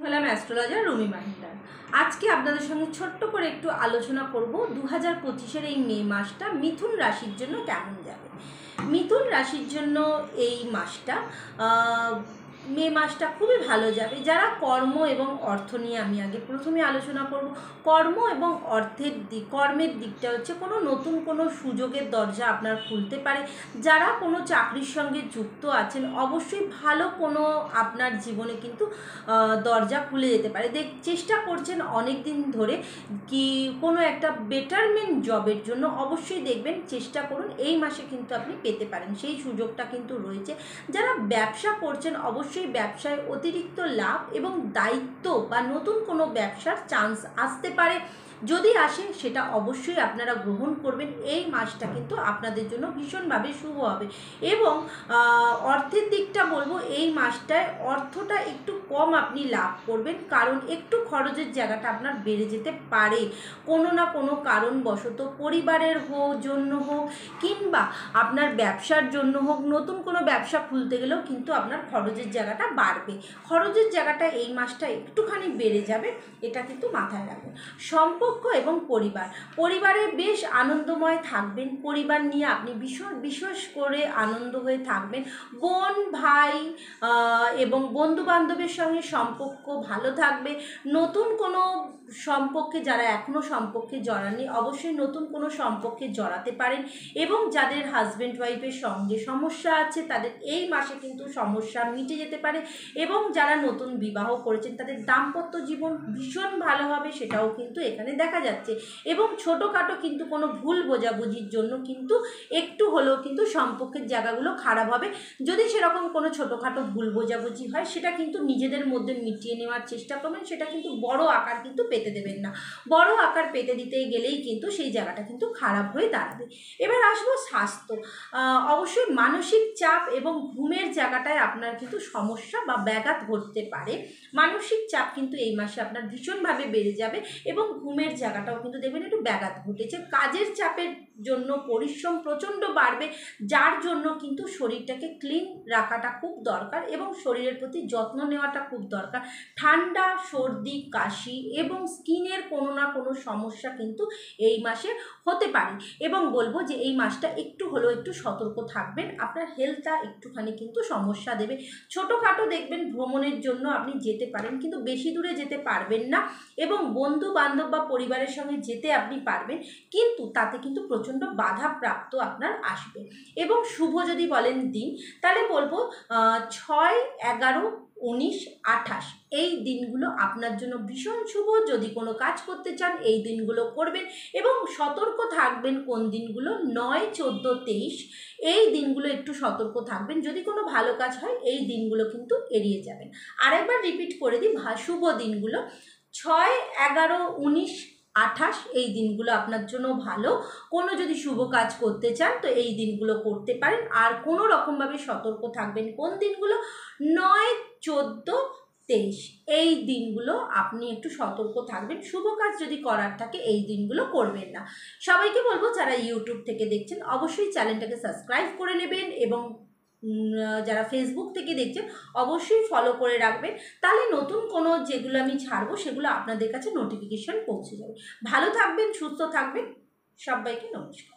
হলাম অ্যাস্ট্রোলজার রুমি মাহিন্দার। আজকে আপনাদের সঙ্গে ছোট্ট করে একটু আলোচনা করব 2025-এর এই মে মাসটা মিথুন রাশির জন্য কেমন যাবে। মিথুন রাশির জন্য এই মাসটা মে মাসটা খুবই ভালো যাবে। যারা কর্ম এবং অর্থ নিয়ে আমি আগে প্রথমে আলোচনা করব। কর্ম এবং কর্মের দিকটা হচ্ছে কোনো নতুন কোনো সুযোগের দরজা আপনার খুলতে পারে। যারা কোনো চাকরির সঙ্গে যুক্ত আছেন অবশ্যই ভালো কোনো আপনার জীবনে কিন্তু দরজা খুলে যেতে পারে। চেষ্টা করছেন অনেক দিন ধরে কি কোনো একটা বেটারমেন্ট জবের জন্য, অবশ্যই দেখবেন চেষ্টা করুন, এই মাসে কিন্তু আপনি পেতে পারেন, সেই সুযোগটা কিন্তু রয়েছে। যারা ব্যবসা করছেন অবশ্যই ব্যবসায় অতিরিক্ত লাভ এবং দায়িত্ব বা নতুন কোনো ব্যবসার চান্স আসতে পারে। যদি আসে সেটা অবশ্যই আপনারা গ্রহণ করবেন। এই মাসটা কিন্তু আপনাদের জন্য ভীষণভাবে শুভ হবে। এবং অর্থের দিকটা বলবো, এই মাসটায় অর্থটা একটু কম আপনি লাভ করবেন, কারণ একটু খরচের জায়গাটা আপনার বেড়ে যেতে পারে। কোনো না কোনো কারণবশত পরিবারের জন্য হোক কিংবা আপনার ব্যবসার জন্য হোক, নতুন কোনো ব্যবসা খুলতে গেলেও কিন্তু আপনার খরচের জায়গাটা বাড়বে। খরচের জায়গাটা এই মাসটা একটুখানি বেড়ে যাবে, এটা কিন্তু মাথায় রাখবেন। সম্পর্ক এবং পরিবারে বেশ আনন্দময় থাকবেন। পরিবার নিয়ে আপনি বিশেষ করে আনন্দ হয়ে থাকবেন। বোন ভাই এবং বন্ধু বান্ধবের সঙ্গে সম্পর্ক ভালো থাকবে। নতুন কোনো সম্পর্কে যারা এখনও সম্পর্কে জড়াননি অবশ্যই নতুন কোনো সম্পর্কে জড়াতে পারেন। এবং যাদের হাজব্যান্ড ওয়াইফের সঙ্গে সমস্যা আছে তাদের এই মাসে কিন্তু সমস্যা মিটে যেতে পারে। এবং যারা নতুন বিবাহ করেছেন তাদের দাম্পত্য জীবন ভীষণ ভালো হবে, সেটাও কিন্তু এখানে দেখা যাচ্ছে। এবং ছোটোখাটো কিন্তু কোনো ভুল বোঝাবুঝির জন্য কিন্তু একটু হলেও কিন্তু সম্পর্কের জায়গাগুলো খারাপ হবে। যদি সেরকম কোনো ছোটোখাটো ভুল বোঝাবুঝি হয় সেটা কিন্তু নিজেদের মধ্যে মিটিয়ে নেওয়ার চেষ্টা করবেন, সেটা কিন্তু বড় আকার কিন্তু পেতে দেবেন না। বড় আকার পেতে দিতে গেলেই কিন্তু সেই জায়গাটা কিন্তু খারাপ হয়ে দাঁড়াবে। এবার আসবো স্বাস্থ্য। অবশ্যই মানসিক চাপ এবং ঘুমের জায়গাটায় আপনার কিন্তু সমস্যা বা ব্যাঘাত ঘটতে পারে। মানসিক চাপ কিন্তু এই মাসে আপনার ভীষণভাবে বেড়ে যাবে এবং ঘুমের জায়গাটাও কিন্তু দেখবেন একটু ব্যাঘাত ঘটেছে। কাজের চাপের জন্য পরিশ্রম প্রচণ্ড বাড়বে, যার জন্য কিন্তু শরীরটাকে ক্লিন রাখাটা খুব দরকার এবং শরীরের প্রতি যত্ন নেওয়াটা খুব দরকার। ঠান্ডা সর্দি কাশি এবং স্কিনের কোনো না কোনো সমস্যা কিন্তু এই মাসে হতে পারে। এবং বলবো যে এই মাসটা একটু হলেও একটু সতর্ক থাকবেন, আপনার হেলথটা একটুখানি কিন্তু সমস্যা দেবে। ছোটোখাটো দেখবেন ভ্রমণের জন্য আপনি যেতে পারেন, কিন্তু বেশি দূরে যেতে পারবেন না। এবং বন্ধু বান্ধব বা পরিবারের সঙ্গে যেতে আপনি পারবেন, কিন্তু তাতে কিন্তু প্রচণ্ড বাধাপ্রাপ্ত আপনার আসবে। এবং শুভ যদি বলেন দিন, তাহলে বলবো 6, 11, 19, 28 এই দিনগুলো আপনার জন্য ভীষণ শুভ। যদি কোনো কাজ করতে চান এই দিনগুলো করবেন এবং সতর্ক থাকবেন। কোন দিনগুলো? 9, 14, 23 এই দিনগুলো একটু সতর্ক থাকবেন। যদি কোনো ভালো কাজ হয় এই দিনগুলো কিন্তু এড়িয়ে যাবেন। আরেকবার রিপিট করে দিই, শুভ দিনগুলো 6, 11, 19, 28 এই দিনগুলো আপনার জন্য ভালো। কোনো যদি শুভ কাজ করতে চান তো এই দিনগুলো করতে পারেন। আর কোনো রকমভাবে সতর্ক থাকবেন কোন দিনগুলো? 9, 14, 23 এই দিনগুলো আপনি একটু সতর্ক থাকবেন। শুভ কাজ যদি করার থাকে এই দিনগুলো করবেন না। সবাইকে বলবো যারা ইউটিউব থেকে দেখছেন অবশ্যই চ্যানেলটাকে সাবস্ক্রাইব করে নেবেন এবং যারা ফেসবুক থেকে দেখছেন অবশ্যই ফলো করে রাখবেন, তাহলে নতুন কোনো যেগুলো আমি ছাড়বো সেগুলো আপনাদের কাছে নোটিফিকেশন পৌঁছে যাবে। ভালো থাকবেন, সুস্থ থাকবেন, সবাইকে নমস্কার।